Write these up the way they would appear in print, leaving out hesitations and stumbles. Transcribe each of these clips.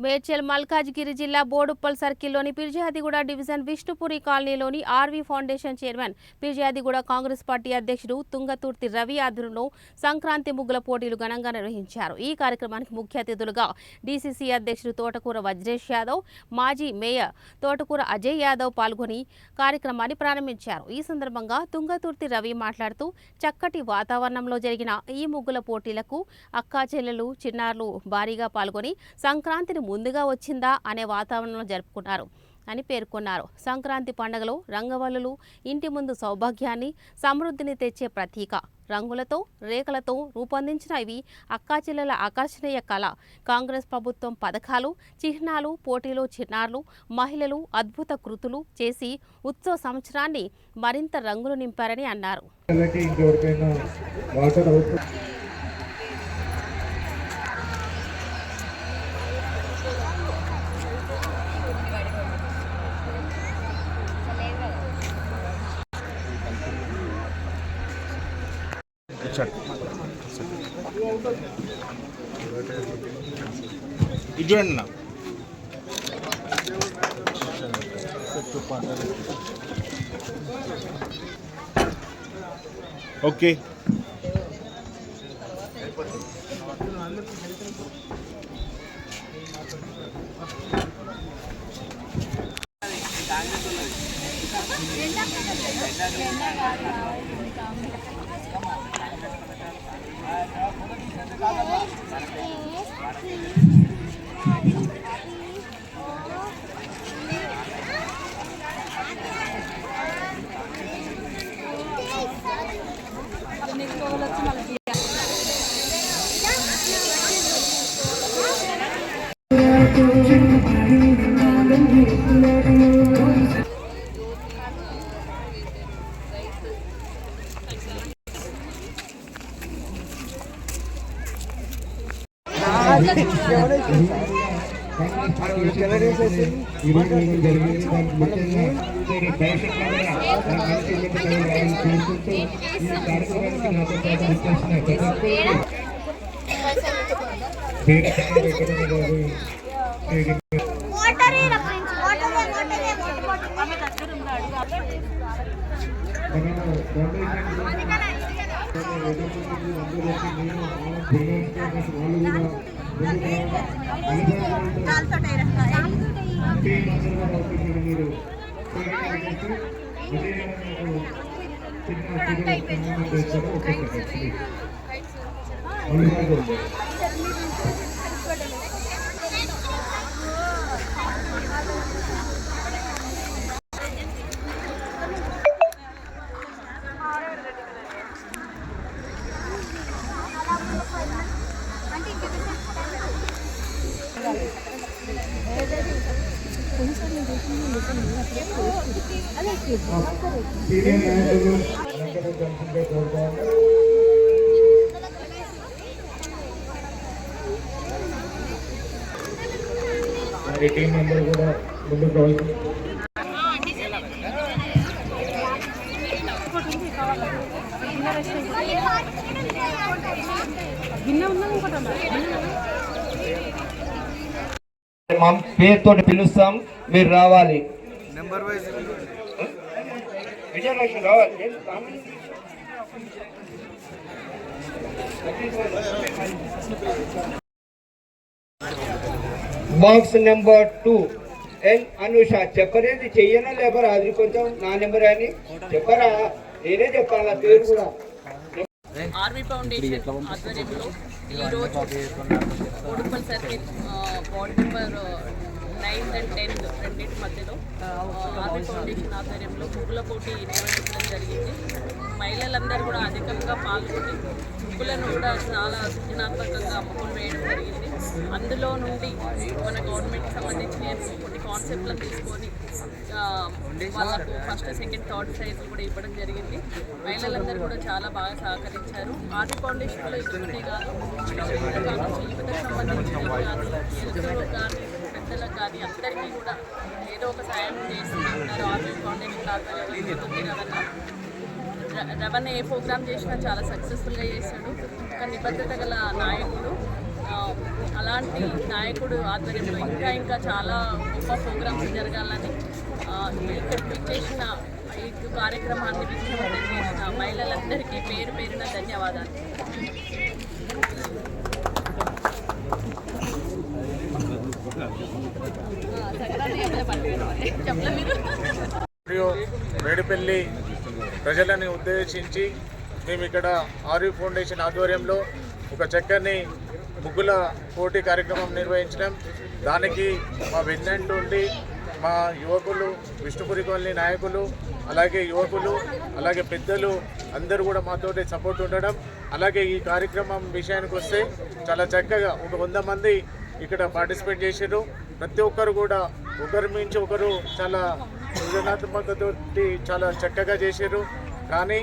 మేడ్చల్ మల్కాజ్గిరి జిల్లా బోడుప్పల్ సర్కిల్లోని పిర్జాదిగూడ డివిజన్ విష్ణుపురి కాలనీలోని RV foundation chairman Peerzadiguda Congress party అధ్యక్షుడు తుంగతుర్తి రవి ఆధ్వర్యంలో సంక్రాంతి ముగ్గుల పోటీలు ఘనంగా నిర్వహించారు. ఈ కార్యక్రమానికి ముఖ్య అతిథులుగా డీసీసీ అధ్యక్షుడు తోటకూర వజ్రేష్ యాదవ్, మాజీ మేయర్ తోటకూర అజయ్ యాదవ్ పాల్గొని కార్యక్రమాన్ని ప్రారంభించారు. ఈ సందర్భంగా తుంగతుర్తి రవి మాట్లాడుతూ చక్కటి వాతావరణంలో జరిగిన ఈ ముగ్గుల పోటీలకు అక్కా చెల్లెలు, చిన్నారులు భారీగా పాల్గొని సంక్రాంతిని ముందుగా వచ్చిందా అనే వాతావరణంలో జరుపుకున్నారు అని పేర్కొన్నారు. సంక్రాంతి పండుగలో రంగవల్లులు ఇంటి ముందు సౌభాగ్యాన్ని, సమృద్ధిని తెచ్చే ప్రతీక. రంగులతో, రేఖలతో రూపొందించిన ఇవి అక్కాచెల్లెల ఆకర్షణీయ కళ. కాంగ్రెస్ ప్రభుత్వం పథకాలు, చిహ్నాలు, పోటీలో చిన్నారులు, మహిళలు అద్భుత కృతులు చేసి ఉత్సవ సంవత్సరాన్ని మరింత రంగులు నింపారని అన్నారు. చూడండి ఓకే. టీం మెంబర్ కూడా ముందుకు రావాలి. మా పేరుతో పిలుస్తాం, మీరు రావాలి. నెంబర్ వైజ్ విజయలక్ష్మి రావాలి. బాక్స్ నెంబర్ 2 ఎన్ అనుష. చెప్పరేది చెయ్యనా లేబరా? అది కొంచెం నా నెంబర్ అని చెప్పరా? నేనే చెప్పాలి నా పేరు కూడా. ఆర్వీ ఫౌండేషన్ ఆధ్వర్యంలో ఈరోజు Boduppal circle ward number 9 and 10 రెండింటి మధ్యలో ఆర్వీ ఫౌండేషన్ ఆధ్వర్యంలో ముగ్గుల పోటీ నిర్వహించడం జరిగింది. మహిళలందరూ కూడా అధికంగా పాల్గొని ముగ్గులను కూడా చాలా సృజనాత్మకంగా ముగ్గులు వేయడం జరిగింది. అందులో నుండి మన గవర్నమెంట్కి సంబంధించిన కొన్ని కాన్సెప్ట్లను తీసుకొని వాళ్ళకు ఫస్ట్, సెకండ్, థర్డ్ ప్రైజ్లు కూడా ఇవ్వడం జరిగింది. మహిళలందరూ కూడా చాలా బాగా సహకరించారు. ఆర్వీ ఫౌండేషన్లో ఇటువంటి కాదు, యువతకు సంబంధించిన కానీ, యువతలకు కానీ, పెద్దలకు కానీ అందరికీ కూడా ఏదో ఒక సాయం చేస్తున్నారు. ఆర్వీ ఫౌండేషన్ ఆధ్వర్యంలో రవణ ఏ ప్రోగ్రామ్ చేసినా చాలా సక్సెస్ఫుల్గా చేశాడు. ఒక నిబద్ధత గల నాయకుడు. అలాంటి నాయకుడు ఆధ్వర్యంలో ఇంకా చాలా గొప్ప ప్రోగ్రామ్స్ జరగాలని ఇక్కడ చేసిన ఈ కార్యక్రమాన్ని విజయవంతం చేసిన మహిళలందరికీ పేరు పేరున ధన్యవాదాలు. మేడిపల్లి ప్రజలని ఉద్దేశించి మేము ఇక్కడ ఆర్వి ఫౌండేషన్ ఆధ్వర్యంలో ఒక చక్కని ముగ్గుల పోటీ కార్యక్రమం నిర్వహించడం, దానికి మా వెన్నంటి ఉండి మా యువకులు, విష్ణుపురి కాలనీ నాయకులు, అలాగే యువకులు, అలాగే పెద్దలు అందరూ కూడా మాతోటి సపోర్ట్ ఉండడం, అలాగే ఈ కార్యక్రమం విషయానికి వస్తే చాలా చక్కగా ఒక 100 మంది ఇక్కడ పార్టిసిపేట్ చేశారు. ప్రతి ఒక్కరు కూడా ఒకరి మించి ఒకరు చాలా సృజనాత్మకతో చాలా చక్కగా చేశారు. కానీ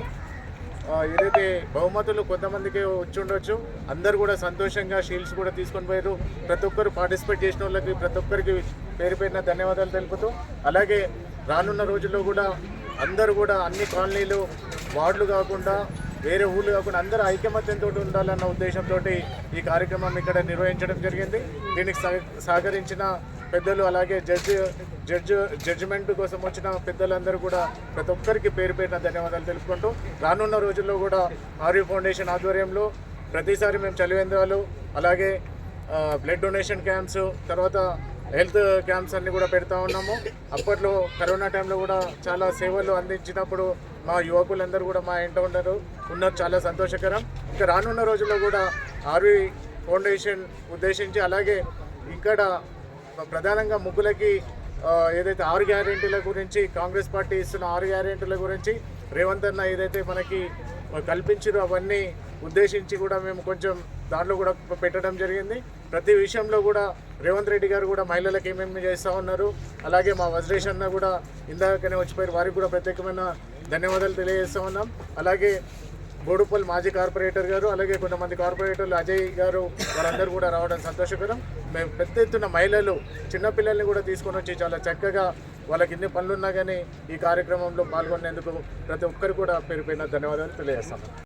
ఏదైతే బహుమతులు కొంతమందికి వచ్చి ఉండొచ్చు, అందరూ కూడా సంతోషంగా షీల్డ్స్ కూడా తీసుకొని పోయారు. ప్రతి ఒక్కరు పార్టిసిపేట్ చేసిన వాళ్ళకి ప్రతి ఒక్కరికి పేరు పేరున ధన్యవాదాలు తెలుపుతూ, అలాగే రానున్న రోజుల్లో కూడా అందరూ కూడా అన్ని కాలనీలు, వార్డులు కాకుండా వేరే ఊళ్ళు కాకుండా అందరూ ఐకమత్యంతో ఉండాలన్న ఉద్దేశంతో ఈ కార్యక్రమం ఇక్కడ నిర్వహించడం జరిగింది. దీనికి సహకరించిన పెద్దలు, అలాగే జడ్జిమెంట్ కోసం వచ్చిన పెద్దలందరూ కూడా ప్రతి ఒక్కరికి పేరు పేరున ధన్యవాదాలు తెలుపుకుంటూ, రానున్న రోజుల్లో కూడా ఆర్వి ఫౌండేషన్ ఆధ్వర్యంలో ప్రతిసారి మేము చలివేంద్రాలు, అలాగే బ్లడ్ డొనేషన్ క్యాంప్స్, తర్వాత హెల్త్ క్యాంప్స్ అన్నీ కూడా పెడతా ఉన్నాము. అప్పట్లో కరోనా టైంలో కూడా చాలా సేవలు అందించినప్పుడు మా యువకులందరూ కూడా మా ఇంట ఉన్నారు, చాలా సంతోషకరం. ఇంకా రానున్న రోజుల్లో కూడా ఆర్వి ఫౌండేషన్ ఉద్దేశించి, అలాగే ఇక్కడ ప్రధానంగా ముగ్గులకి ఏదైతే 6 గ్యారెంటీల గురించి, కాంగ్రెస్ పార్టీ ఇస్తున్న 6 గ్యారెంటీల గురించి రేవంత్ అన్న ఏదైతే మనకి కల్పించారో అవన్నీ ఉద్దేశించి కూడా మేము కొంచెం దాంట్లో కూడా పెట్టడం జరిగింది. ప్రతి విషయంలో కూడా రేవంత్ రెడ్డి గారు కూడా మహిళలకు ఏమేమి చేస్తూ ఉన్నారు, అలాగే మా వజ్రేష్ అన్న కూడా ఇందాకనే వచ్చిపోయారు, వారికి కూడా ప్రత్యేకమైన ధన్యవాదాలు తెలియజేస్తూ ఉన్నాం. అలాగే బోడుపల్ మాజీ కార్పొరేటర్ గారు, అలాగే కొంతమంది కార్పొరేటర్లు అజయ్ గారు, వాళ్ళందరూ కూడా రావడం సంతోషకరం. మేము పెద్ద ఎత్తున మహిళలు, చిన్నపిల్లల్ని కూడా తీసుకొని వచ్చి చాలా చక్కగా వాళ్ళకి ఎన్ని పనులున్నా కానీ ఈ కార్యక్రమంలో పాల్గొనేందుకు ప్రతి ఒక్కరు కూడా పేరు పైన ధన్యవాదాలు తెలియజేస్తాం.